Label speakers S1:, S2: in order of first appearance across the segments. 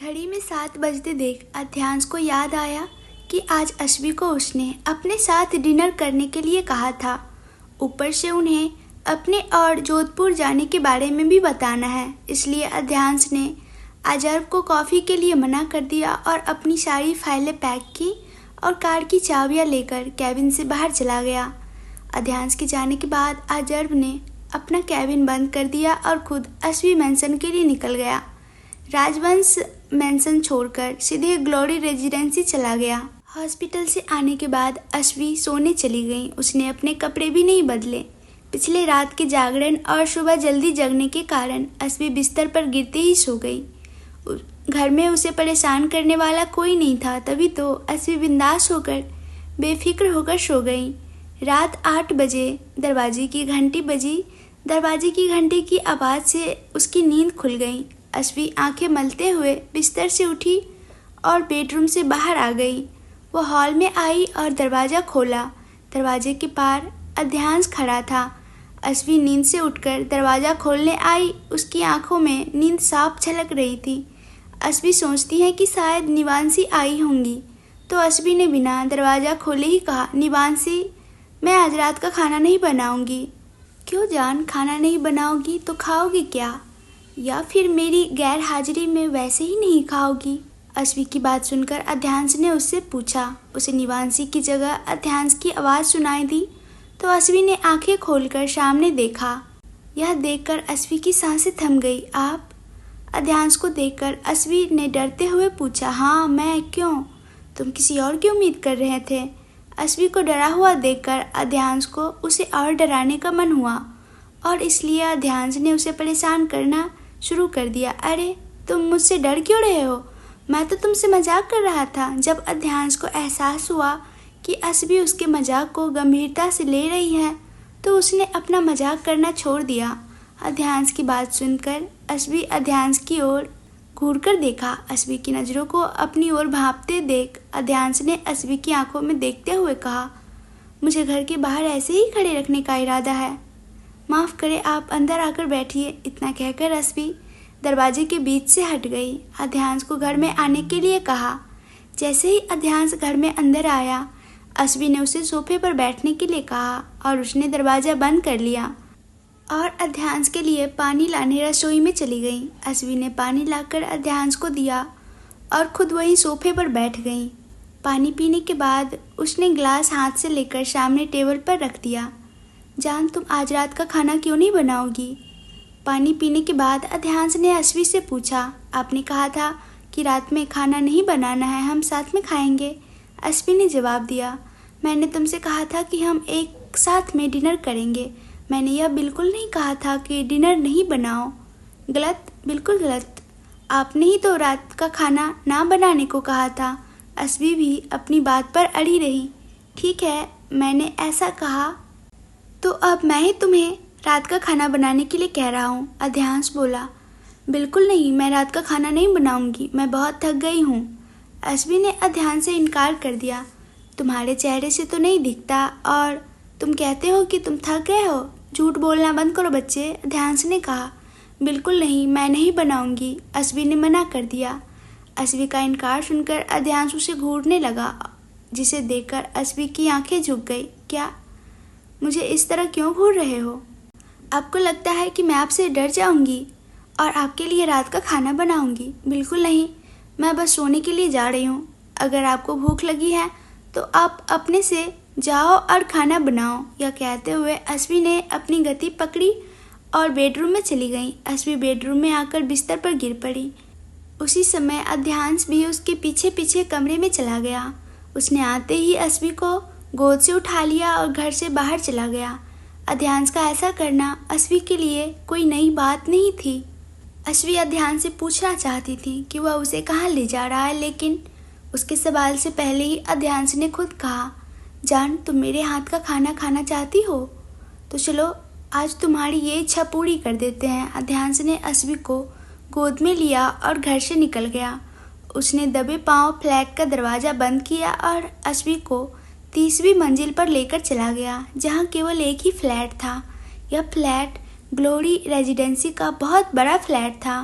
S1: घड़ी में 7 बजते देख अध्यांश को याद आया कि आज अश्वी को उसने अपने साथ डिनर करने के लिए कहा था। ऊपर से उन्हें अपने और जोधपुर जाने के बारे में भी बताना है, इसलिए अध्यांश ने अजर्व को कॉफ़ी के लिए मना कर दिया और अपनी सारी फाइलें पैक की और कार की चाबियां लेकर कैबिन से बाहर चला गया। अध्यांश के जाने के बाद अजर्व ने अपना कैबिन बंद कर दिया और खुद अश्वी मैंसन के लिए निकल गया। राजवंश मैंसन छोड़कर सीधे ग्लोरी रेजिडेंसी चला गया। हॉस्पिटल से आने के बाद अश्वी सोने चली गई। उसने अपने कपड़े भी नहीं बदले। पिछले रात के जागरण और सुबह जल्दी जगने के कारण अश्वी बिस्तर पर गिरते ही सो गई। घर में उसे परेशान करने वाला कोई नहीं था, तभी तो अश्वी बिंदास होकर बेफिक्र होकर सो गई। रात 8 बजे दरवाजे की घंटी बजी। दरवाजे की घंटी की आवाज़ से उसकी नींद खुल गई। अश्वी आंखें मलते हुए बिस्तर से उठी और बेडरूम से बाहर आ गई। वो हॉल में आई और दरवाज़ा खोला। दरवाजे के पार अध्यांश खड़ा था। अश्वी नींद से उठकर दरवाज़ा खोलने आई। उसकी आंखों में नींद साफ झलक रही थी। अश्वी सोचती है कि शायद निवांशी आई होंगी, तो अश्वी ने बिना दरवाज़ा खोले ही कहा, निवांशी, मैं आज रात का खाना नहीं बनाऊंगी। क्यों जान, खाना नहीं बनाओगी तो खाओगी क्या? या फिर मेरी गैर हाजिरी में वैसे ही नहीं खाओगी? अश्वी की बात सुनकर अध्यांश ने उससे पूछा। उसे निवांशी की जगह अध्यांश की आवाज़ सुनाई दी, तो अश्वी ने आंखें खोलकर सामने देखा। यह देखकर अश्वी की सांसें थम गई। आप? अध्यांश को देखकर अश्वी ने डरते हुए पूछा। हाँ, मैं। क्यों? तुम किसी और की उम्मीद कर रहे थे? अश्वी को डरा हुआ देखकर अध्यांश को उसे और डराने का मन हुआ और इसलिए अध्यांश ने उसे परेशान करना शुरू कर दिया। अरे, तुम मुझसे डर क्यों रहे हो? मैं तो तुमसे मजाक कर रहा था। जब अध्यांश को एहसास हुआ कि अश्वी उसके मजाक को गंभीरता से ले रही है, तो उसने अपना मजाक करना छोड़ दिया। अध्यांश की बात सुनकर अश्वी अध्यांश की ओर घूरकर देखा। अश्वी की नज़रों को अपनी ओर भांपते देख अध्यांश ने अश्वी की आंखों में देखते हुए कहा, मुझे घर के बाहर ऐसे ही खड़े रखने का इरादा है? माफ़ करें, आप अंदर आकर बैठिए। इतना कहकर अश्वी दरवाजे के बीच से हट गई। अध्यांश को घर में आने के लिए कहा। जैसे ही अध्यांश घर में अंदर आया, अश्वी ने उसे सोफे पर बैठने के लिए कहा और उसने दरवाज़ा बंद कर लिया और अध्यांश के लिए पानी लाने रसोई में चली गई। अश्वी ने पानी लाकर अध्यांश को दिया और खुद वहीं सोफे पर बैठ गई। पानी पीने के बाद उसने गिलास हाथ से लेकर सामने टेबल पर रख दिया। जान, तुम आज रात का खाना क्यों नहीं बनाओगी? पानी पीने के बाद अध्यांश ने अश्वी से पूछा। आपने कहा था कि रात में खाना नहीं बनाना है, हम साथ में खाएंगे। अश्वी ने जवाब दिया। मैंने तुमसे कहा था कि हम एक साथ में डिनर करेंगे। मैंने यह बिल्कुल नहीं कहा था कि डिनर नहीं बनाओ। गलत, बिल्कुल गलत। आपने ही तो रात का खाना ना बनाने को कहा था। अश्वी भी अपनी बात पर अड़ी रही। ठीक है, मैंने ऐसा कहा, तो अब मैं ही तुम्हें रात का खाना बनाने के लिए कह रहा हूँ, अध्यांश बोला। बिल्कुल नहीं, मैं रात का खाना नहीं बनाऊंगी, मैं बहुत थक गई हूँ। अश्वी ने अध्यांश से इनकार कर दिया। तुम्हारे चेहरे से तो नहीं दिखता और तुम कहते हो कि तुम थक गए हो। झूठ बोलना बंद करो बच्चे, अध्यांश ने कहा। बिल्कुल नहीं, मैं नहीं बनाऊंगी, अश्वी ने मना कर दिया। अश्वी का इनकार सुनकर अध्यांश उसे घूरने लगा, जिसे देखकर अश्वी की आंखें झुक गई। क्या? मुझे इस तरह क्यों घूर रहे हो? आपको लगता है कि मैं आपसे डर जाऊंगी और आपके लिए रात का खाना बनाऊंगी? बिल्कुल नहीं, मैं बस सोने के लिए जा रही हूँ। अगर आपको भूख लगी है तो आप अपने से जाओ और खाना बनाओ। यह कहते हुए अश्वी ने अपनी गति पकड़ी और बेडरूम में चली गई। अश्वी बेडरूम में आकर बिस्तर पर गिर पड़ी। उसी समय अध्यांश भी उसके पीछे पीछे कमरे में चला गया। उसने आते ही अश्वी को गोद से उठा लिया और घर से बाहर चला गया। अध्यांश का ऐसा करना अश्वी के लिए कोई नई बात नहीं थी। अश्वी अध्यांश से पूछना चाहती थी कि वह उसे कहाँ ले जा रहा है, लेकिन उसके सवाल से पहले ही अध्यांश ने खुद कहा, जान, तुम मेरे हाथ का खाना खाना चाहती हो? तो चलो आज तुम्हारी ये इच्छा पूरी कर देते हैं। अध्यांश ने अश्वी को गोद में लिया और घर से निकल गया। उसने दबे पांव फ्लैट का दरवाज़ा बंद किया और अश्वी को 30वीं मंजिल पर लेकर चला गया, जहां केवल एक ही फ्लैट था। यह फ्लैट ग्लोरी रेजिडेंसी का बहुत बड़ा फ्लैट था।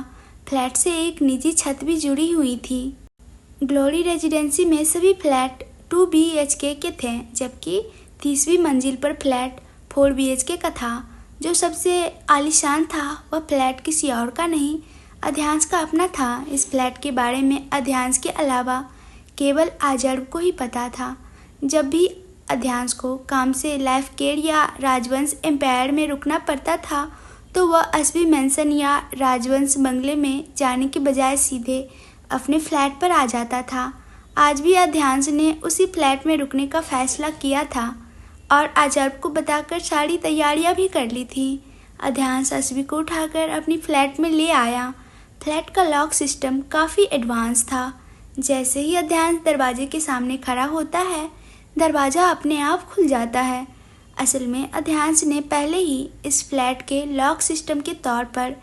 S1: फ्लैट से एक निजी छत भी जुड़ी हुई थी। ग्लोरी रेजिडेंसी में सभी फ्लैट 2 BHK के थे, जबकि 30वीं मंजिल पर फ्लैट 4 BHK का था। जो सबसे आलीशान था वह फ्लैट किसी और का नहीं, अध्यांश का अपना था। इस फ्लैट के बारे में अध्यांश के अलावा केवल आजर्व को ही पता था। जब भी अध्यांश को काम से लाइफ केयर या राजवंश एम्पायर में रुकना पड़ता था तो वह एसबी मैंसन या राजवंश बंगले में जाने के बजाय सीधे अपने फ्लैट पर आ जाता था। आज भी अध्यांश ने उसी फ्लैट में रुकने का फैसला किया था और आजर्व को बताकर सारी तैयारियां भी कर ली थी। अध्यांश एसबी को उठाकर अपनी फ्लैट में ले आया। फ्लैट का लॉक सिस्टम काफ़ी एडवांस था। जैसे ही अध्यांश दरवाजे के सामने खड़ा होता है, दरवाज़ा अपने आप खुल जाता है। असल में अध्यांश ने पहले ही इस फ्लैट के लॉक सिस्टम के तौर पर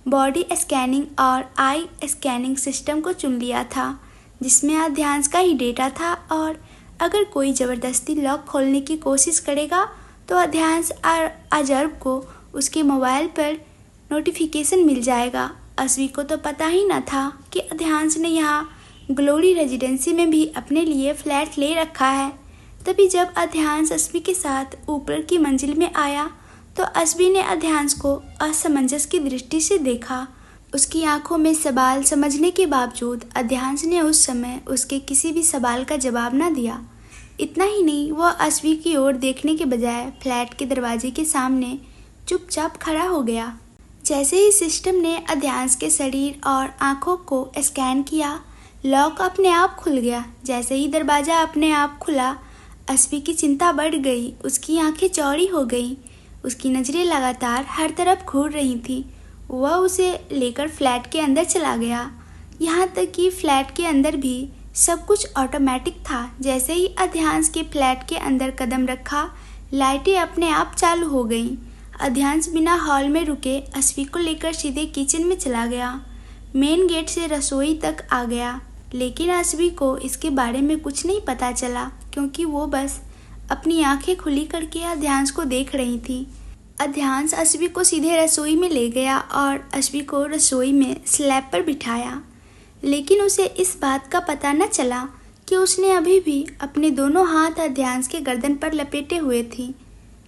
S1: बॉडी स्कैनिंग और आई स्कैनिंग सिस्टम को चुन लिया था, जिसमें अध्यांश का ही डेटा था और अगर कोई ज़बरदस्ती लॉक खोलने की कोशिश करेगा तो अध्यांश और आजर्व को उसके मोबाइल पर नोटिफिकेशन मिल जाएगा। एसबी को तो पता ही न था कि अध्यांश ने यहाँ ग्लोरी रेजिडेंसी में भी अपने लिए फ्लैट ले रखा है। तभी जब अध्यांश एसबी के साथ ऊपर की मंजिल में आया तो एसबी ने अध्यांश को असमंजस की दृष्टि से देखा। उसकी आंखों में सवाल समझने के बावजूद अध्यांश ने उस समय उसके किसी भी सवाल का जवाब न दिया। इतना ही नहीं, वह एसबी की ओर देखने के बजाय फ्लैट के दरवाजे के सामने चुपचाप खड़ा हो गया। जैसे ही सिस्टम ने अध्यांश के शरीर और आंखों को स्कैन किया, लॉक अपने आप खुल गया। जैसे ही दरवाज़ा अपने आप खुला, एसबी की चिंता बढ़ गई। उसकी आंखें चौड़ी हो गईं। उसकी नज़रें लगातार हर तरफ घूर रही थीं। वह उसे लेकर फ्लैट के अंदर चला गया। यहाँ तक कि फ्लैट के अंदर भी सब कुछ ऑटोमेटिक था। जैसे ही अध्यांश के फ्लैट के अंदर कदम रखा, लाइटें अपने आप चालू हो गईं। अध्यांश बिना हॉल में रुके एसबी को लेकर सीधे किचन में चला गया। मेन गेट से रसोई तक आ गया, लेकिन एसबी को इसके बारे में कुछ नहीं पता चला क्योंकि वो बस अपनी आंखें खुली करके अध्यांश को देख रही थी। अध्यांश एसबी को सीधे रसोई में ले गया और एसबी को रसोई में स्लैब पर बिठाया, लेकिन उसे इस बात का पता न चला कि उसने अभी भी अपने दोनों हाथ अध्यांश के गर्दन पर लपेटे हुए थी।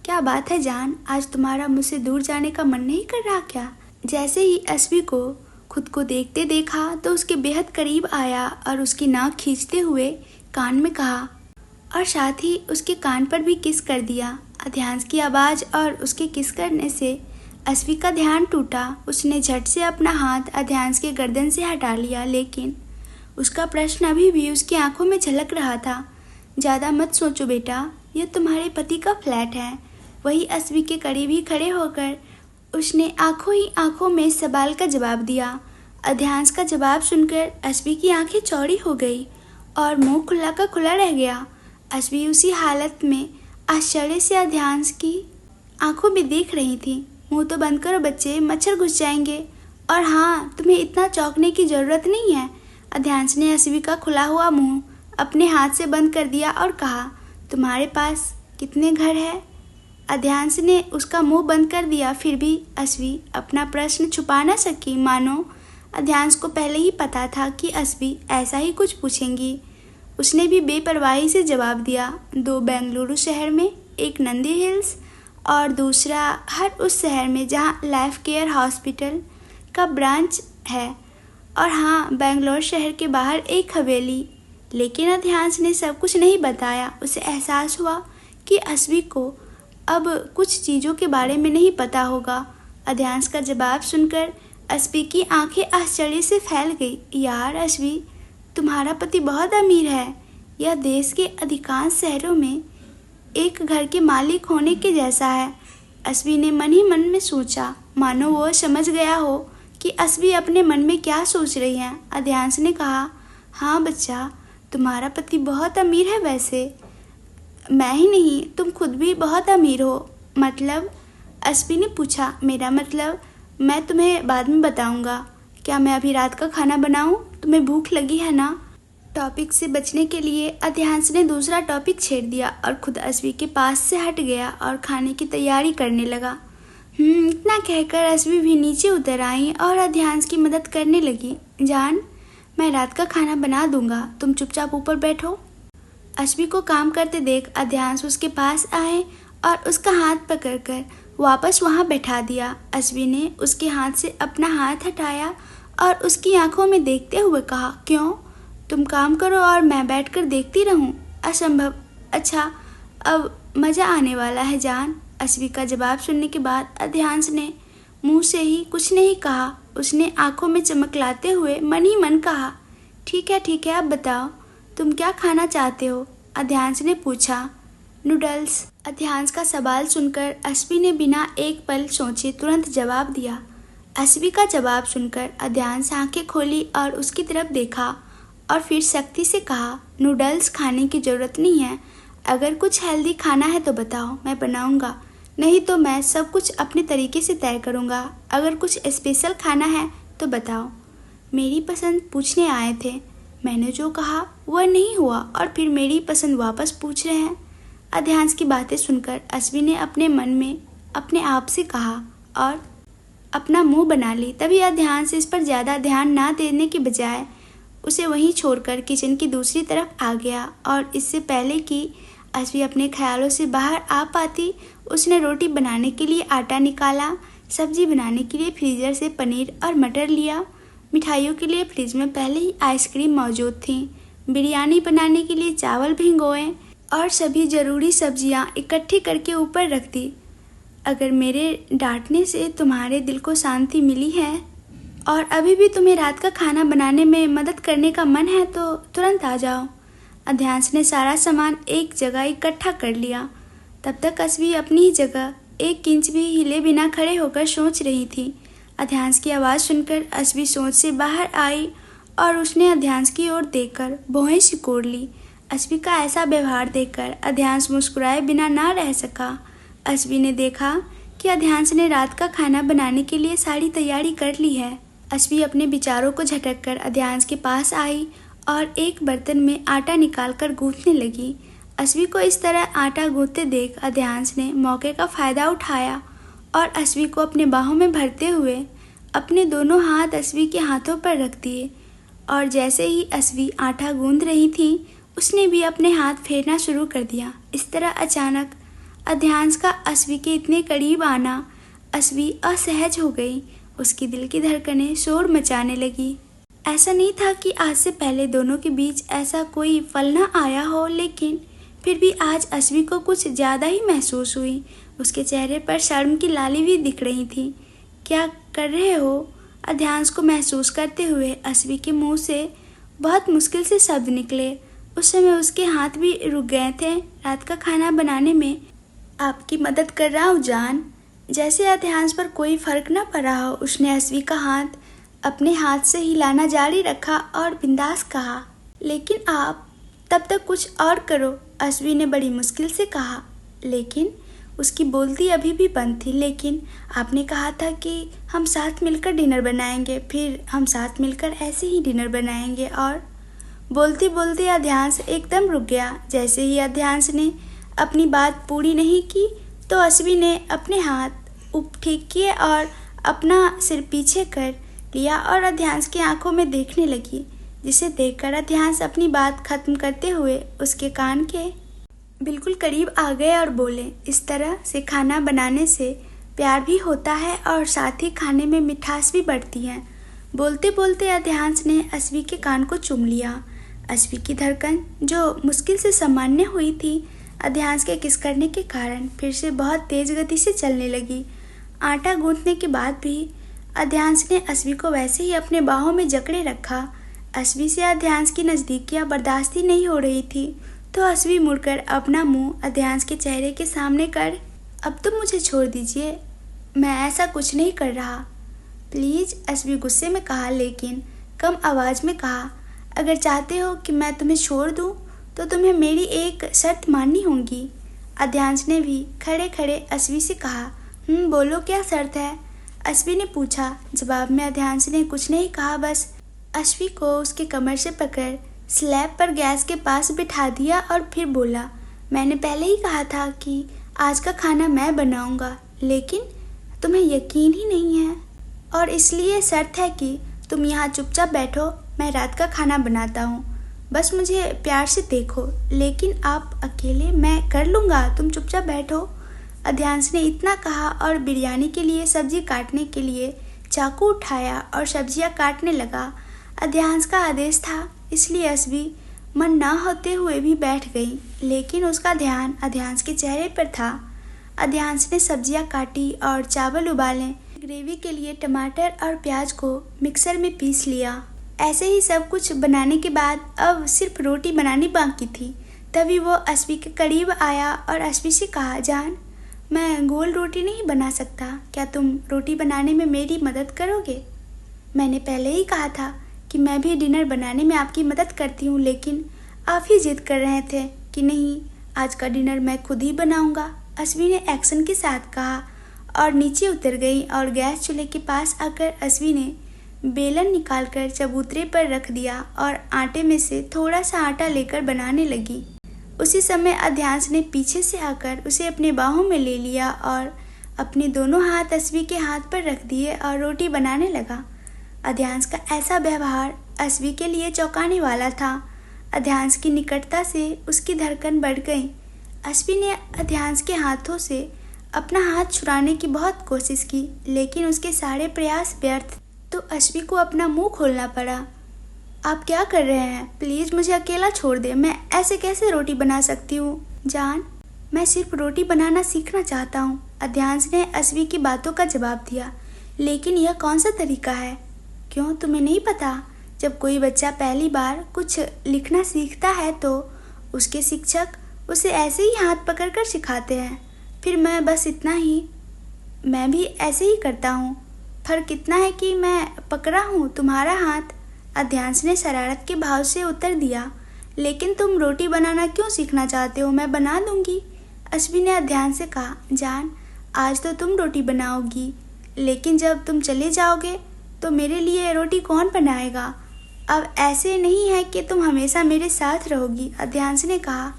S1: क्या बात है जान, आज तुम्हारा मुझसे दूर जाने का मन नहीं कर रहा क्या? जैसे ही एसबी को खुद को देखते देखा तो उसके बेहद करीब आया और उसकी नाक खींचते हुए कान में कहा और साथ ही उसके कान पर भी किस कर दिया। अध्यांश की आवाज़ और उसके किस करने से एसबी का ध्यान टूटा। उसने झट से अपना हाथ अध्यांश के गर्दन से हटा लिया, लेकिन उसका प्रश्न अभी भी उसकी आंखों में झलक रहा था। ज़्यादा मत सोचो बेटा, यह तुम्हारे पति का फ्लैट है। वही एसबी के करीब ही खड़े होकर उसने आंखों ही आंखों में सवाल का जवाब दिया। अध्यांश का जवाब सुनकर एसबी की आंखें चौड़ी हो गई और मुंह खुला का खुला रह गया। एसबी उसी हालत में आश्चर्य से अध्यांश की आंखों में देख रही थी। मुंह तो बंद करो बच्चे, मच्छर घुस जाएंगे। और हाँ, तुम्हें इतना चौंकने की ज़रूरत नहीं है। अध्यांश ने एसबी का खुला हुआ मुंह अपने हाथ से बंद कर दिया और कहा, तुम्हारे पास कितने घर हैं? अध्यांश ने उसका मुंह बंद कर दिया। फिर भी एसबी अपना प्रश्न छुपा न सकी, मानो अध्यांश को पहले ही पता था कि एसबी ऐसा ही कुछ पूछेंगी। उसने भी बेपरवाही से जवाब दिया, 2 बेंगलुरु शहर में, एक नंदी हिल्स और दूसरा हर उस शहर में जहाँ लाइफ केयर हॉस्पिटल का ब्रांच है, और हाँ, बेंगलोर शहर के बाहर एक हवेली। लेकिन अध्यांश ने सब कुछ नहीं बताया। उसे एहसास हुआ कि एसबी को अब कुछ चीज़ों के बारे में नहीं पता होगा। अध्यांश का जवाब सुनकर एसबी की आंखें आश्चर्य से फैल गई। यार एसबी, तुम्हारा पति बहुत अमीर है। यह देश के अधिकांश शहरों में एक घर के मालिक होने के जैसा है। एसबी ने मन ही मन में सोचा, मानो वो समझ गया हो कि एसबी अपने मन में क्या सोच रही है। अध्यांश ने कहा, हाँ बच्चा, तुम्हारा पति बहुत अमीर है। वैसे मैं ही नहीं, तुम खुद भी बहुत अमीर हो। मतलब? एसबी ने पूछा। मेरा मतलब मैं तुम्हें बाद में बताऊंगा। क्या मैं अभी रात का खाना बनाऊं? तुम्हें भूख लगी है ना? टॉपिक से बचने के लिए अध्यांश ने दूसरा टॉपिक छेड़ दिया और खुद एसबी के पास से हट गया और खाने की तैयारी करने लगा। इतना कहकर अश्वी भी नीचे उतर आई और अध्यांश की मदद करने लगी। जान, मैं रात का खाना बना दूंगा, तुम चुपचाप ऊपर बैठो। अश्वी को काम करते देख अध्यांश उसके पास आए और उसका हाथ पकड़कर वापस वहां बैठा दिया। अश्वी ने उसके हाथ से अपना हाथ हटाया और उसकी आंखों में देखते हुए कहा, क्यों? तुम काम करो और मैं बैठकर देखती रहूं? असंभव। अच्छा, अब मज़ा आने वाला है जान। अश्वी का जवाब सुनने के बाद अध्यांश ने मुंह से ही कुछ नहीं कहा। उसने आंखों में चमक लाते हुए मन ही मन कहा, ठीक है, अब बताओ तुम क्या खाना चाहते हो? अध्यांश ने पूछा। नूडल्स। अध्यांश का सवाल सुनकर अश्वी ने बिना एक पल सोचे तुरंत जवाब दिया। अश्वी का जवाब सुनकर अध्यांश आंखें खोली और उसकी तरफ देखा और फिर सख्ती से कहा, नूडल्स खाने की ज़रूरत नहीं है। अगर कुछ हेल्दी खाना है तो बताओ, मैं बनाऊंगा। नहीं तो मैं सब कुछ अपने तरीके से तय करूंगा। अगर कुछ स्पेशल खाना है तो बताओ। मेरी पसंद पूछने आए थे, मैंने जो कहा वह नहीं हुआ और फिर मेरी पसंद वापस पूछ रहे हैं। अध्यांश की बातें सुनकर अश्वी ने अपने मन में अपने आप से कहा और अपना मुंह बना ली। तभी अध्यांश इस पर ज़्यादा ध्यान ना देने के बजाय उसे वहीं छोड़कर किचन की दूसरी तरफ आ गया और इससे पहले कि अश्वी अपने ख्यालों से बाहर आ पाती, उसने रोटी बनाने के लिए आटा निकाला, सब्जी बनाने के लिए फ्रीजर से पनीर और मटर लिया, मिठाइयों के लिए फ्रिज में पहले ही आइसक्रीम मौजूद थी, बिरयानी बनाने के लिए चावल भिगोए और सभी ज़रूरी सब्जियां इकट्ठी करके ऊपर रख दी। अगर मेरे डांटने से तुम्हारे दिल को शांति मिली है और अभी भी तुम्हें रात का खाना बनाने में मदद करने का मन है तो तुरंत आ जाओ। अध्यांश ने सारा सामान एक जगह इकट्ठा कर लिया। तब तक अश्वी अपनी ही जगह एक इंच भी हिले बिना खड़े होकर सोच रही थी। अध्यांश की आवाज़ सुनकर अश्वी सोच से बाहर आई और उसने अध्यांश की ओर देखकर भौहें सिकोड़ ली। अश्वी का ऐसा व्यवहार देखकर अध्यांश मुस्कुराए बिना ना रह सका। अश्वी ने देखा कि अध्यांश ने रात का खाना बनाने के लिए सारी तैयारी कर ली है। अश्वी अपने विचारों को झटककर अध्यांश के पास आई और एक बर्तन में आटा निकालकर गूंथने लगी। अश्वी को इस तरह आटा गूंथते देख अध्यांश ने मौके का फ़ायदा उठाया और अश्वी को अपने बाहों में भरते हुए अपने दोनों हाथ अश्वी के हाथों पर रख दिए और जैसे ही अश्वी आटा गूंथ रही थी उसने भी अपने हाथ फेरना शुरू कर दिया। इस तरह अचानक अध्यांश का अश्वी के इतने करीब आना अश्वी असहज हो गई। उसकी दिल की धड़कनें शोर मचाने लगी। ऐसा नहीं था कि आज से पहले दोनों के बीच ऐसा कोई फल न आया हो, लेकिन फिर भी आज अश्वी को कुछ ज़्यादा ही महसूस हुई। उसके चेहरे पर शर्म की लाली भी दिख रही थी। क्या कर रहे हो? अध्यांश को महसूस करते हुए अश्वी के मुंह से बहुत मुश्किल से शब्द निकले। उस समय उसके हाथ भी रुक गए थे। रात का खाना बनाने में आपकी मदद कर रहा हूँ जान। जैसे अध्यांश पर कोई फर्क न पड़ा हो, उसने अश्वी का हाथ अपने हाथ से हिलाना जारी रखा और बिंदास कहा, लेकिन आप तब तक कुछ और करो। अश्वी ने बड़ी मुश्किल से कहा, लेकिन उसकी बोलती अभी भी बंद थी। लेकिन आपने कहा था कि हम साथ मिलकर डिनर बनाएंगे, फिर हम साथ मिलकर ऐसे ही डिनर बनाएंगे। और बोलते बोलते अध्यांश एकदम रुक गया। जैसे ही अध्यांश ने अपनी बात पूरी नहीं की तो अश्वी ने अपने हाथ ठीक किए और अपना सिर पीछे कर लिया और अध्यांश की आंखों में देखने लगी, जिसे देखकर अध्यांश अपनी बात खत्म करते हुए उसके कान के बिल्कुल करीब आ गए और बोले, इस तरह से खाना बनाने से प्यार भी होता है और साथ ही खाने में मिठास भी बढ़ती है। बोलते बोलते अध्यांश ने अश्वी के कान को चूम लिया। अश्वी की धड़कन जो मुश्किल से सामान्य हुई थी, अध्यांश के किस करने के कारण फिर से बहुत तेज गति से चलने लगी। आटा गूंथने के बाद भी अध्यांश ने अश्वी को वैसे ही अपने बाहों में जकड़े रखा। अश्वी से अध्यांश की नज़दीकियाँ बर्दाश्त ही नहीं हो रही थी, तो अश्वी मुड़कर अपना मुंह अध्यांश के चेहरे के सामने कर, अब तो मुझे छोड़ दीजिए, मैं ऐसा कुछ नहीं कर रहा, प्लीज़। अश्वी गुस्से में कहा, लेकिन कम आवाज़ में कहा, अगर चाहते हो कि मैं तुम्हें छोड़ दूं, तो तुम्हें मेरी एक शर्त माननी होगी। अध्यांश ने भी खड़े खड़े अश्वी से कहा, बोलो क्या शर्त है? अश्वी ने पूछा। जवाब में अध्यांश ने कुछ नहीं कहा, बस अश्वी को उसके कमर से पकड़ स्लैब पर गैस के पास बिठा दिया और फिर बोला, मैंने पहले ही कहा था कि आज का खाना मैं बनाऊंगा, लेकिन तुम्हें यकीन ही नहीं है और इसलिए शर्त है कि तुम यहाँ चुपचाप बैठो, मैं रात का खाना बनाता हूँ। बस मुझे प्यार से देखो, लेकिन आप अकेले मैं कर लूँगा, तुम चुपचाप बैठो। अध्यांश ने इतना कहा और बिरयानी के लिए सब्जी काटने के लिए चाकू उठाया और सब्जियां काटने लगा। अध्यांश का आदेश था, इसलिए अस्वी मन ना होते हुए भी बैठ गई, लेकिन उसका ध्यान अध्यांश के चेहरे पर था। अध्यांश ने सब्जियां काटी और चावल उबाले। ग्रेवी के लिए टमाटर और प्याज को मिक्सर में पीस लिया। ऐसे ही सब कुछ बनाने के बाद अब सिर्फ रोटी बनानी बाकी थी। तभी वो अस्वी के करीब आया और अस्वी से कहा, जान, मैं गोल रोटी नहीं बना सकता, क्या तुम रोटी बनाने में मेरी मदद करोगे? मैंने पहले ही कहा था कि मैं भी डिनर बनाने में आपकी मदद करती हूँ, लेकिन आप ही जिद कर रहे थे कि नहीं, आज का डिनर मैं खुद ही बनाऊँगा। अस्वी ने एक्शन के साथ कहा और नीचे उतर गई और गैस चूल्हे के पास आकर अस्वी ने बेलन निकालकर चबूतरे पर रख दिया और आटे में से थोड़ा सा आटा लेकर बनाने लगी। उसी समय अध्यांश ने पीछे से आकर उसे अपने बाहों में ले लिया और अपने दोनों हाथ अस्वी के हाथ पर रख दिए और रोटी बनाने लगा। अध्यांश का ऐसा व्यवहार अस्वी के लिए चौंकाने वाला था। अध्यांश की निकटता से उसकी धड़कन बढ़ गई। अस्वी ने अध्यांश के हाथों से अपना हाथ छुड़ाने की बहुत कोशिश की, लेकिन उसके सारे प्रयास व्यर्थ, तो अस्वी को अपना मुंह खोलना पड़ा। आप क्या कर रहे हैं? प्लीज़ मुझे अकेला छोड़ दे, मैं ऐसे कैसे रोटी बना सकती हूँ? जान, मैं सिर्फ रोटी बनाना सीखना चाहता हूँ, अध्यांश ने अस्वी की बातों का जवाब दिया। लेकिन यह कौन सा तरीका है? क्यों, तुम्हें नहीं पता? जब कोई बच्चा पहली बार कुछ लिखना सीखता है तो उसके शिक्षक उसे ऐसे ही हाथ पकड़कर सिखाते हैं। फिर मैं बस इतना ही, मैं भी ऐसे ही करता हूँ। फर्क इतना है कि मैं पकड़ा हूँ तुम्हारा हाथ, अध्यांश ने शरारत के भाव से उत्तर दिया। लेकिन तुम रोटी बनाना क्यों सीखना चाहते हो? मैं बना दूंगी, अस्वी ने अध्यांश से कहा। जान, आज तो तुम रोटी बनाओगी, लेकिन जब तुम चले जाओगे तो मेरे लिए रोटी कौन बनाएगा? अब ऐसे नहीं है कि तुम हमेशा मेरे साथ रहोगी, अध्यांश ने कहा।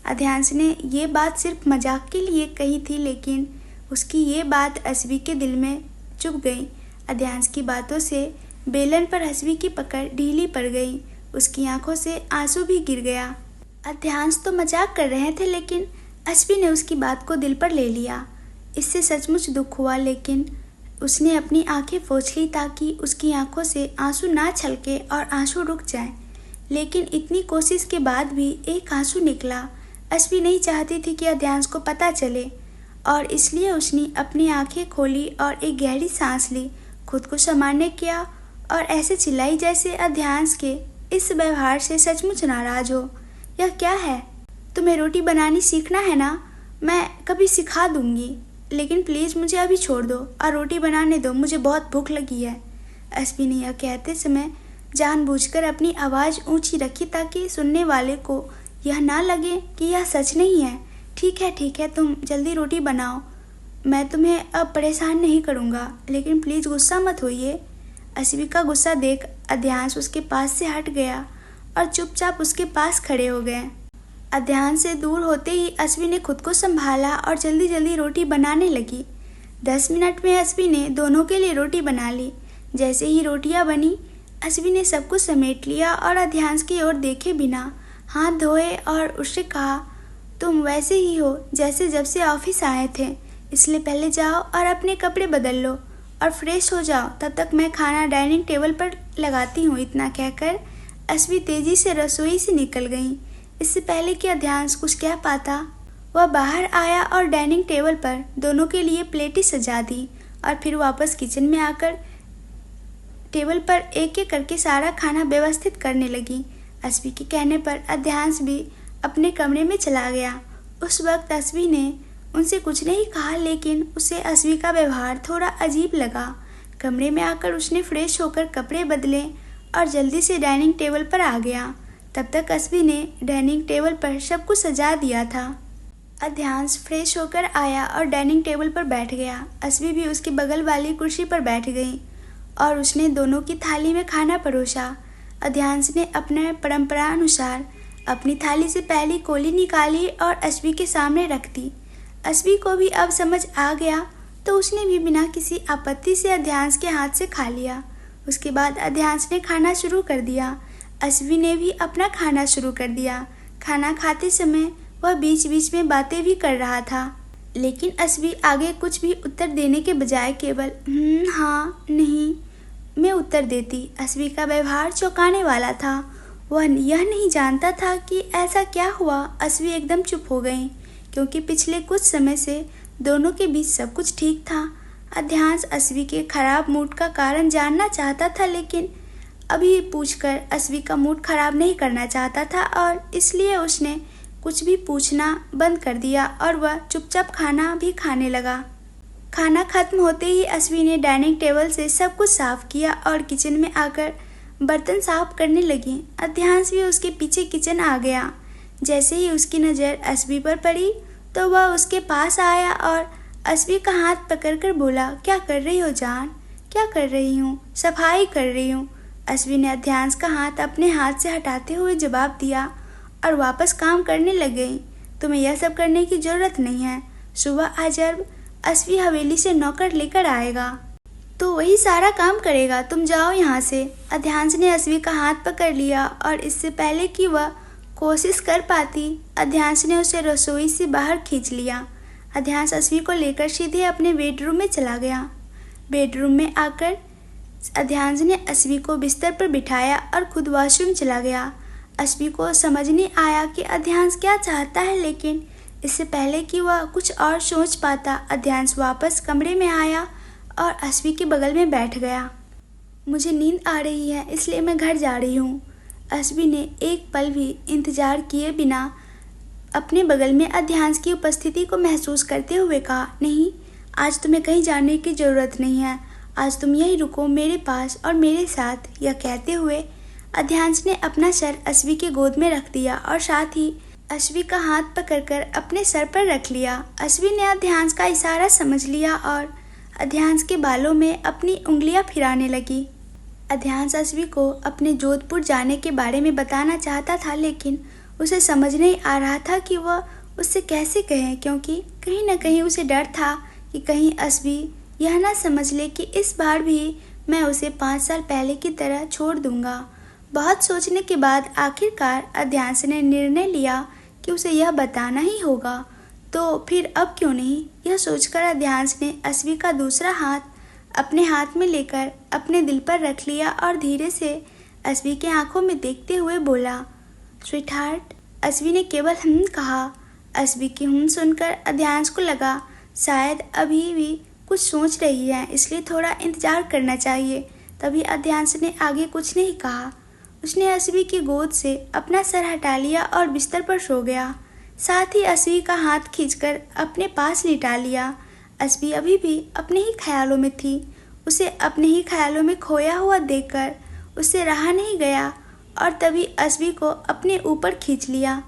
S1: अध्यांश ने ये बात सिर्फ मजाक के लिए कही थी, लेकिन उसकी ये बात अस्वी के दिल में चुभ गई। अध्यांश की बातों से बेलन पर अस्वी की पकड़ ढीली पड़ गई। उसकी आंखों से आंसू भी गिर गया। अध्यांश तो मजाक कर रहे थे, लेकिन अस्वी ने उसकी बात को दिल पर ले लिया। इससे सचमुच दुख हुआ, लेकिन उसने अपनी आंखें पोंछ ली ताकि उसकी आंखों से आंसू ना छलके और आंसू रुक जाएं। लेकिन इतनी कोशिश के बाद भी एक आंसू निकला। अस्वी नहीं चाहती थी कि अध्यांश को पता चले और इसलिए उसने अपनी आंखें खोली और एक गहरी सांस ली। खुद को संभालने किया और ऐसे चिल्लाई जैसे अध्यांश के इस व्यवहार से सचमुच नाराज हो। यह क्या है? तुम्हें रोटी बनानी सीखना है ना? मैं कभी सिखा दूंगी, लेकिन प्लीज़ मुझे अभी छोड़ दो और रोटी बनाने दो, मुझे बहुत भूख लगी है। अस्वी ने यह कहते समय जानबूझकर अपनी आवाज़ ऊंची रखी ताकि सुनने वाले को यह ना लगे कि यह सच नहीं है। ठीक है, तुम जल्दी रोटी बनाओ, मैं तुम्हें अब परेशान नहीं करूँगा, लेकिन प्लीज़ गुस्सा मत होइए। अस्वी का गुस्सा देख अध्यांश उसके पास से हट गया और चुपचाप उसके पास खड़े हो गए। अध्यांश से दूर होते ही अस्वी ने खुद को संभाला और जल्दी जल्दी रोटी बनाने लगी। 10 मिनट में अस्वी ने दोनों के लिए रोटी बना ली। जैसे ही रोटियां बनी, अस्वी ने सब कुछ समेट लिया और अध्यांश की ओर देखे बिना हाथ धोए और उससे कहा, तुम वैसे ही हो जैसे जब से ऑफिस आए थे, इसलिए पहले जाओ और अपने कपड़े बदल लो और फ्रेश हो जाओ, तब तक मैं खाना डाइनिंग टेबल पर लगाती हूँ। इतना कहकर अस्वी तेजी से रसोई से निकल गई। इससे पहले कि अध्यांश कुछ कह पाता, वह बाहर आया और डाइनिंग टेबल पर दोनों के लिए प्लेटें सजा दी और फिर वापस किचन में आकर टेबल पर एक एक करके सारा खाना व्यवस्थित करने लगी। अस्वी के कहने पर अध्यांश भी अपने कमरे में चला गया। उस वक्त अस्वी ने उनसे कुछ नहीं कहा, लेकिन उसे अस्वी का व्यवहार थोड़ा अजीब लगा। कमरे में आकर उसने फ्रेश होकर कपड़े बदले और जल्दी से डाइनिंग टेबल पर आ गया। तब तक अस्वी ने डाइनिंग टेबल पर सब कुछ सजा दिया था। अध्यांश फ्रेश होकर आया और डाइनिंग टेबल पर बैठ गया। अस्वी भी उसके बगल वाली कुर्सी पर बैठ गई और उसने दोनों की थाली में खाना परोसा। अध्यांश ने अपने परंपरा अनुसार अपनी थाली से पहली कोली निकाली और अस्वी के सामने रख दी। अस्वी को भी अब समझ आ गया तो उसने भी बिना किसी आपत्ति से अध्यांश के हाथ से खा लिया। उसके बाद अध्यांश ने खाना शुरू कर दिया। अश्वी ने भी अपना खाना शुरू कर दिया। खाना खाते समय वह बीच बीच में बातें भी कर रहा था, लेकिन अश्वी आगे कुछ भी उत्तर देने के बजाय केवल हाँ, नहीं में उत्तर देती। अश्वी का व्यवहार चौंकाने वाला था। वह यह नहीं जानता था कि ऐसा क्या हुआ। अश्वी एकदम चुप हो गई, क्योंकि पिछले कुछ समय से दोनों के बीच सब कुछ ठीक था। अध्यांश अश्वी के खराब मूड का कारण जानना चाहता था, लेकिन अभी पूछकर अश्वी का मूड खराब नहीं करना चाहता था और इसलिए उसने कुछ भी पूछना बंद कर दिया और वह चुपचाप खाना भी खाने लगा। खाना खत्म होते ही अश्वी ने डाइनिंग टेबल से सब कुछ साफ किया और किचन में आकर बर्तन साफ करने लगी। अध्यांश भी उसके पीछे किचन आ गया। जैसे ही उसकी नज़र अश्वी पर पड़ी तो वह उसके पास आया और अश्वी का हाथ पकड़कर बोला, क्या कर रही हो जान? क्या कर रही हूँ? सफाई कर रही हूँ। अश्वी ने अध्यांश का हाथ अपने हाथ से हटाते हुए जवाब दिया और वापस काम करने लग गई। तुम्हें यह सब करने की ज़रूरत नहीं है। सुबह आज जब अश्वी हवेली से नौकर लेकर आएगा तो वही सारा काम करेगा। तुम जाओ यहाँ से। अध्यांश ने अश्वी का हाथ पकड़ लिया और इससे पहले कि वह कोशिश कर पाती, अध्यांश ने उसे रसोई से बाहर खींच लिया। अध्यांश अश्वी को लेकर सीधे अपने बेडरूम में चला गया। बेडरूम में आकर अध्यांश ने अश्वी को बिस्तर पर बिठाया और खुद वॉशरूम चला गया। अश्वी को समझ नहीं आया कि अध्यांश क्या चाहता है, लेकिन इससे पहले कि वह कुछ और सोच पाता, अध्यांश वापस कमरे में आया और अश्वी के बगल में बैठ गया। मुझे नींद आ रही है, इसलिए मैं घर जा रही हूँ। अश्वी ने एक पल भी इंतजार किए बिना अपने बगल में अध्यांश की उपस्थिति को महसूस करते हुए कहा, नहीं, आज तुम्हें कहीं जाने की ज़रूरत नहीं है। आज तुम यहीं रुको मेरे पास और मेरे साथ। यह कहते हुए अध्यांश ने अपना सर अश्वी के गोद में रख दिया और साथ ही अश्वी का हाथ पकड़कर अपने सर पर रख लिया। अश्वी ने अध्यांश का इशारा समझ लिया और अध्यांश के बालों में अपनी उंगलियां फिराने लगी। अध्यांश अश्वी को अपने जोधपुर जाने के बारे में बताना चाहता था, लेकिन उसे समझ नहीं आ रहा था कि वह उससे कैसे कहे, क्योंकि कहीं न कहीं उसे डर था कि कहीं अश्वी यह ना समझ ले कि इस बार भी मैं उसे 5 साल पहले की तरह छोड़ दूंगा। बहुत सोचने के बाद आखिरकार अध्यांश ने निर्णय लिया कि उसे यह बताना ही होगा, तो फिर अब क्यों नहीं। यह सोचकर अध्यांश ने अश्वी का दूसरा हाथ अपने हाथ में लेकर अपने दिल पर रख लिया और धीरे से अश्वी के आंखों में देखते हुए बोला, स्वीट हार्ट। अश्वी ने केवल कहा। अश्वी की सुनकर अध्यांश को लगा शायद अभी भी कुछ सोच रही है, इसलिए थोड़ा इंतजार करना चाहिए। तभी अध्यांश ने आगे कुछ नहीं कहा। उसने अश्वी की गोद से अपना सर हटा लिया और बिस्तर पर सो गया। साथ ही अश्वी का हाथ खींचकर अपने पास लिटा लिया। अश्वी अभी भी अपने ही ख्यालों में थी। उसे अपने ही ख्यालों में खोया हुआ देखकर उससे रहा नहीं गया और तभी अश्वी को अपने ऊपर खींच लिया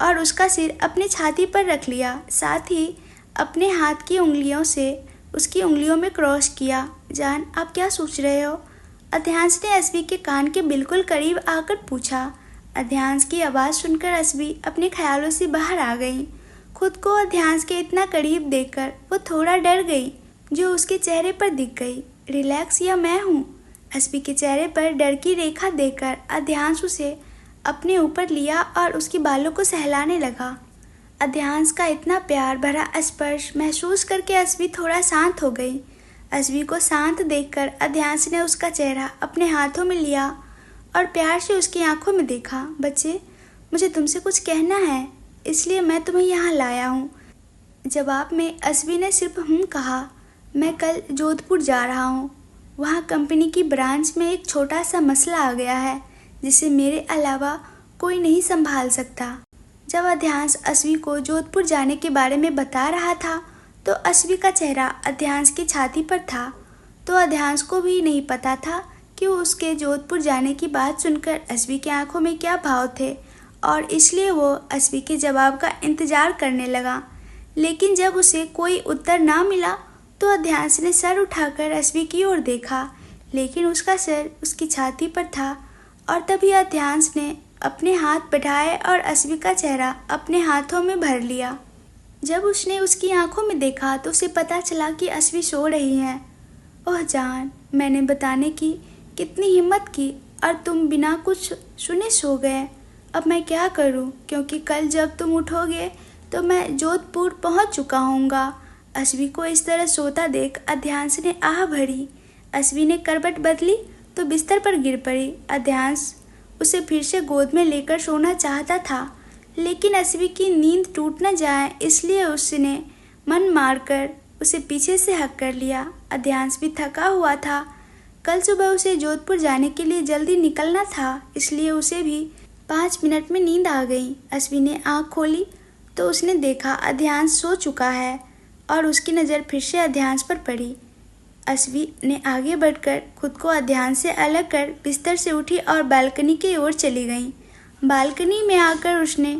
S1: और उसका सिर अपनी छाती पर रख लिया। साथ ही अपने हाथ की उंगलियों से उसकी उंगलियों में क्रॉस किया। जान, आप क्या सोच रहे हो? अध्यांश ने अश्वी के कान के बिल्कुल करीब आकर पूछा। अध्यांश की आवाज़ सुनकर अश्वी अपने ख्यालों से बाहर आ गई। खुद को अध्यांश के इतना करीब देखकर वो थोड़ा डर गई, जो उसके चेहरे पर दिख गई। रिलैक्स, या मैं हूँ। अश्वी के चेहरे पर डर की रेखा देखकर अध्यांश उसे अपने ऊपर लिया और उसके बालों को सहलाने लगा। अध्यांश का इतना प्यार भरा स्पर्श महसूस करके अश्वी थोड़ा शांत हो गई। अश्वी को शांत देखकर अध्यांश ने उसका चेहरा अपने हाथों में लिया और प्यार से उसकी आंखों में देखा। बच्चे, मुझे तुमसे कुछ कहना है, इसलिए मैं तुम्हें यहाँ लाया हूँ। जवाब में अश्वी ने सिर्फ कहा। मैं कल जोधपुर जा रहा हूँ। वहाँ कंपनी की ब्रांच में एक छोटा सा मसला आ गया है, जिसे मेरे अलावा कोई नहीं संभाल सकता। जब अध्यांश अश्वी को जोधपुर जाने के बारे में बता रहा था तो अश्वी का चेहरा अध्यांश की छाती पर था। तो अध्यांश को भी नहीं पता था कि उसके जोधपुर जाने की बात सुनकर अश्वी की आंखों में क्या भाव थे, और इसलिए वो अश्वी के जवाब का इंतजार करने लगा। लेकिन जब उसे कोई उत्तर ना मिला तो अध्यांश ने सर उठाकर अश्वी की ओर देखा, लेकिन उसका सर उसकी छाती पर था। और तभी अध्यांश ने अपने हाथ बढ़ाए और अश्वी का चेहरा अपने हाथों में भर लिया। जब उसने उसकी आंखों में देखा तो उसे पता चला कि अश्वी सो रही है। ओह जान, मैंने बताने की कितनी हिम्मत की और तुम बिना कुछ सुने सो गए। अब मैं क्या करूं, क्योंकि कल जब तुम उठोगे तो मैं जोधपुर पहुंच चुका होऊंगा। अश्वी को इस तरह सोता देख अध्यांश ने आह भरी। अश्वी ने करवट बदली तो बिस्तर पर गिर पड़ी। अध्यांश उसे फिर से गोद में लेकर सोना चाहता था, लेकिन अश्वी की नींद टूट न जाए इसलिए उसने मन मारकर उसे पीछे से हक कर लिया। अध्यांश भी थका हुआ था। कल सुबह उसे जोधपुर जाने के लिए जल्दी निकलना था, इसलिए उसे भी 5 मिनट में नींद आ गई। अश्वी ने आँख खोली तो उसने देखा अध्यांश सो चुका है और उसकी नज़र फिर से अध्यांश पर पड़ी। अश्वी ने आगे बढ़कर खुद को अध्यांश से अलग कर बिस्तर से उठी और बालकनी की ओर चली गई। बालकनी में आकर उसने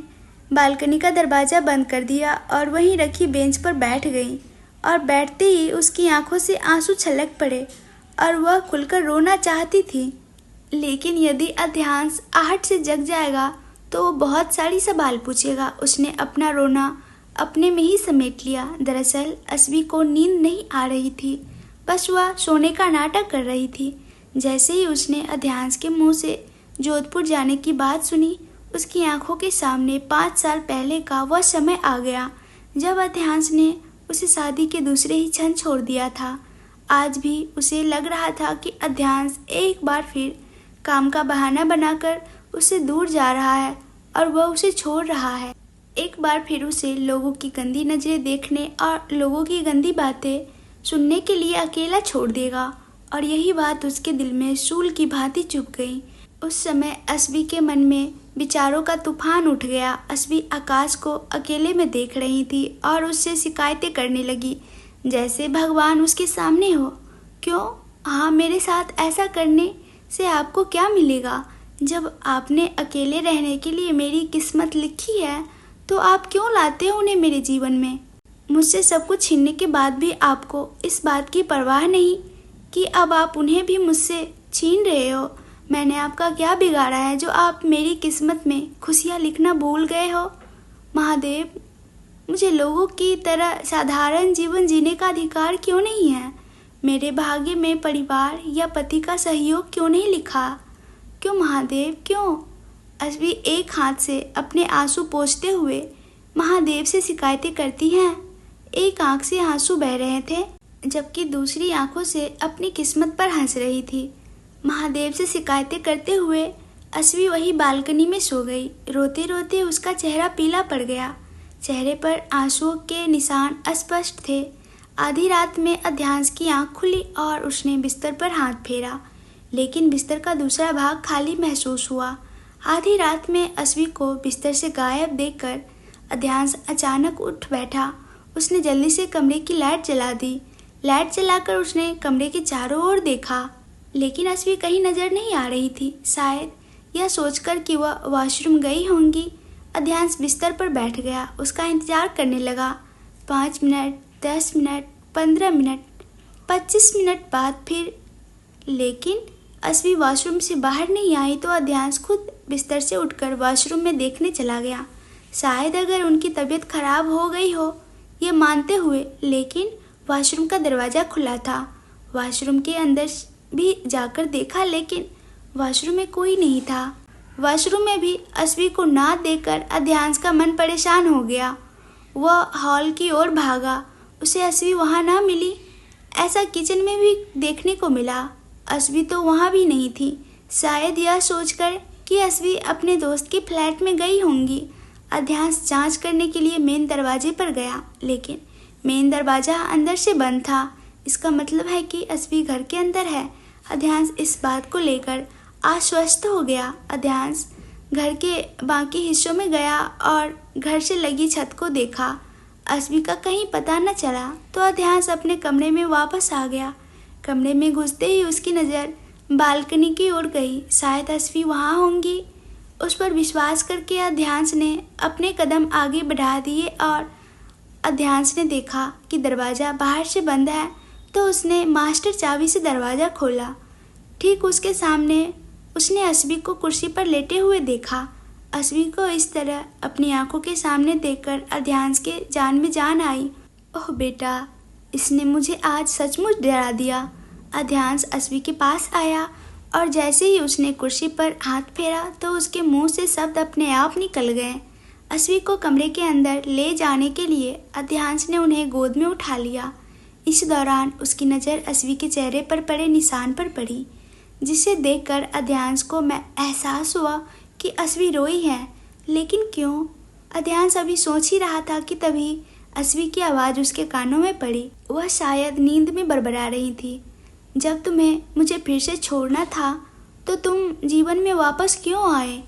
S1: बालकनी का दरवाज़ा बंद कर दिया और वहीं रखी बेंच पर बैठ गई और बैठते ही उसकी आंखों से आंसू छलक पड़े और वह खुलकर रोना चाहती थी, लेकिन यदि अध्यांश आहट से जग जाएगा तो वो बहुत सारी सवाल पूछेगा। उसने अपना रोना अपने में ही समेट लिया। दरअसल अश्वी को नींद नहीं आ रही थी, बस वह सोने का नाटक कर रही थी। जैसे ही उसने अध्यांश के मुंह से जोधपुर जाने की बात सुनी, उसकी आंखों के सामने 5 साल पहले का वह समय आ गया जब अध्यांश ने उसे शादी के दूसरे ही क्षण छोड़ दिया था। आज भी उसे लग रहा था कि अध्यांश एक बार फिर काम का बहाना बनाकर उससे दूर जा रहा है और वह उसे छोड़ रहा है। एक बार फिर उसे लोगों की गंदी नज़रें देखने और लोगों की गंदी बातें सुनने के लिए अकेला छोड़ देगा, और यही बात उसके दिल में सूल की भांति चुभ गई। उस समय अश्वी के मन में विचारों का तूफान उठ गया। अश्वी आकाश को अकेले में देख रही थी और उससे शिकायतें करने लगी जैसे भगवान उसके सामने हो। क्यों? हाँ, मेरे साथ ऐसा करने से आपको क्या मिलेगा? जब आपने अकेले रहने के लिए मेरी किस्मत लिखी है तो आप क्यों लाते हो उन्हें मेरे जीवन में? मुझसे सब कुछ छीनने के बाद भी आपको इस बात की परवाह नहीं कि अब आप उन्हें भी मुझसे छीन रहे हो। मैंने आपका क्या बिगाड़ा है जो आप मेरी किस्मत में खुशियाँ लिखना भूल गए हो? महादेव, मुझे लोगों की तरह साधारण जीवन जीने का अधिकार क्यों नहीं है? मेरे भाग्य में परिवार या पति का सहयोग क्यों नहीं लिखा? क्यों महादेव, क्यों? अश्वी एक हाथ से अपने आंसू पोंछते हुए महादेव से शिकायतें करती हैं। एक आंख से आंसू बह रहे थे जबकि दूसरी आंखों से अपनी किस्मत पर हंस रही थी। महादेव से शिकायतें करते हुए अश्वी वही बालकनी में सो गई। रोते रोते उसका चेहरा पीला पड़ गया। चेहरे पर आंसुओं के निशान अस्पष्ट थे। आधी रात में अध्यांश की आंख खुली और उसने बिस्तर पर हाथ फेरा, लेकिन बिस्तर का दूसरा भाग खाली महसूस हुआ। आधी रात में अश्वी को बिस्तर से गायब देखकर अध्यांश अचानक उठ बैठा। उसने जल्दी से कमरे की लाइट जला दी। लाइट जलाकर उसने कमरे के चारों ओर देखा, लेकिन अश्वी कहीं नजर नहीं आ रही थी। शायद यह सोचकर कि वह वॉशरूम गई होंगी, अध्यांश बिस्तर पर बैठ गया। उसका इंतजार करने लगा। 5 मिनट, 10 मिनट, 15 मिनट, 25 मिनट बाद फिर, लेकिन अश्वी वॉशरूम से बाहर नहीं आई तो अध्यांश खुद बिस्तर से उठकर वॉशरूम में देखने चला गया। शायद अगर उनकी तबीयत खराब हो गई हो, ये मानते हुए, लेकिन वॉशरूम का दरवाज़ा खुला था। वॉशरूम के अंदर भी जाकर देखा, लेकिन वॉशरूम में कोई नहीं था। वॉशरूम में भी अश्वी को ना देखकर अध्यांश का मन परेशान हो गया। वह हॉल की ओर भागा। उसे अश्वी वहाँ ना मिली। ऐसा किचन में भी देखने को मिला। अश्वी तो वहाँ भी नहीं थी। शायद यह सोचकर कि अश्वी अपने दोस्त के फ्लैट में गई होंगी, अध्यांश जांच करने के लिए मेन दरवाजे पर गया, लेकिन मेन दरवाज़ा अंदर से बंद था। इसका मतलब है कि अश्वी घर के अंदर है। अध्यांश इस बात को लेकर आश्वस्त हो गया। अध्यांश घर के बाकी हिस्सों में गया और घर से लगी छत को देखा। अश्वी का कहीं पता न चला तो अध्यांश अपने कमरे में वापस आ गया। कमरे में घुसते ही उसकी नज़र बालकनी की ओर गई। शायद अश्वी वहाँ होंगी। उस पर विश्वास करके अध्यांश ने अपने कदम आगे बढ़ा दिए और अध्यांश ने देखा कि दरवाज़ा बाहर से बंद है, तो उसने मास्टर चाबी से दरवाज़ा खोला। ठीक उसके सामने उसने अश्वी को कुर्सी पर लेटे हुए देखा। अश्वी को इस तरह अपनी आंखों के सामने देखकर अध्यांश के जान में जान आई। ओह बेटा, इसने मुझे आज सचमुच डरा दिया। अध्यांश अश्वी के पास आया और जैसे ही उसने कुर्सी पर हाथ फेरा तो उसके मुंह से शब्द अपने आप निकल गए। अश्वी को कमरे के अंदर ले जाने के लिए अध्यांश ने उन्हें गोद में उठा लिया। इस दौरान उसकी नज़र अश्वी के चेहरे पर पड़े निशान पर पड़ी, जिसे देखकर अध्यांश को एहसास हुआ कि अश्वी रोई है। लेकिन क्यों? अध्यांश अभी सोच ही रहा था कि तभी अश्वी की आवाज़ उसके कानों में पड़ी। वह शायद नींद में बड़बड़ा रही थी। जब तुम्हें मुझे फिर से छोड़ना था तो तुम जीवन में वापस क्यों आए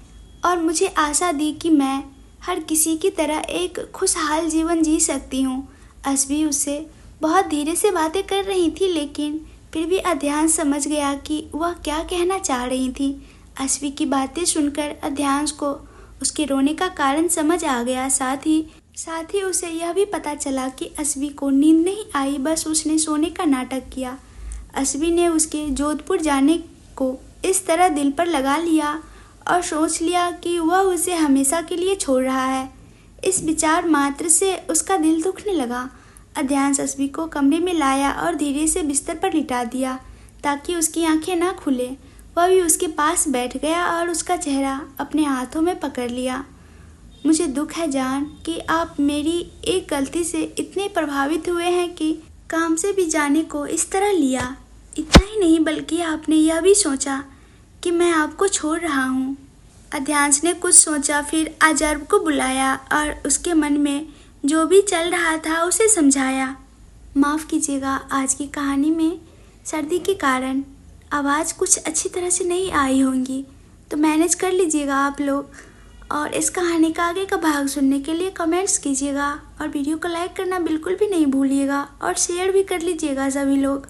S1: और मुझे आशा दी कि मैं हर किसी की तरह एक खुशहाल जीवन जी सकती हूँ। अश्वी उससे बहुत धीरे से बातें कर रही थी, लेकिन फिर भी अध्यांश समझ गया कि वह क्या कहना चाह रही थी। अश्वी की बातें सुनकर अध्यांश को उसके रोने का कारण समझ आ गया। साथ ही उसे यह भी पता चला कि अश्वी को नींद नहीं आई, बस उसने सोने का नाटक किया। अश्वी ने उसके जोधपुर जाने को इस तरह दिल पर लगा लिया और सोच लिया कि वह उसे हमेशा के लिए छोड़ रहा है। इस विचार मात्र से उसका दिल दुखने लगा। अध्यांश अश्वी को कमरे में लाया और धीरे से बिस्तर पर लिटा दिया ताकि उसकी आंखें ना खुले। वह भी उसके पास बैठ गया और उसका चेहरा अपने हाथों में पकड़ लिया। मुझे दुख है जान कि आप मेरी एक गलती से इतने प्रभावित हुए हैं कि काम से भी जाने को इस तरह लिया। इतना ही नहीं बल्कि आपने यह भी सोचा कि मैं आपको छोड़ रहा हूँ। अध्यांश ने कुछ सोचा, फिर अजर्ब को बुलाया और उसके मन में जो भी चल रहा था उसे समझाया। माफ़ कीजिएगा, आज की कहानी में सर्दी के कारण आवाज़ कुछ अच्छी तरह से नहीं आई होंगी, तो मैनेज कर लीजिएगा आप लोग। और इस कहानी का आगे का भाग सुनने के लिए कमेंट्स कीजिएगा और वीडियो को लाइक करना बिल्कुल भी नहीं भूलिएगा और शेयर भी कर लीजिएगा सभी लोग।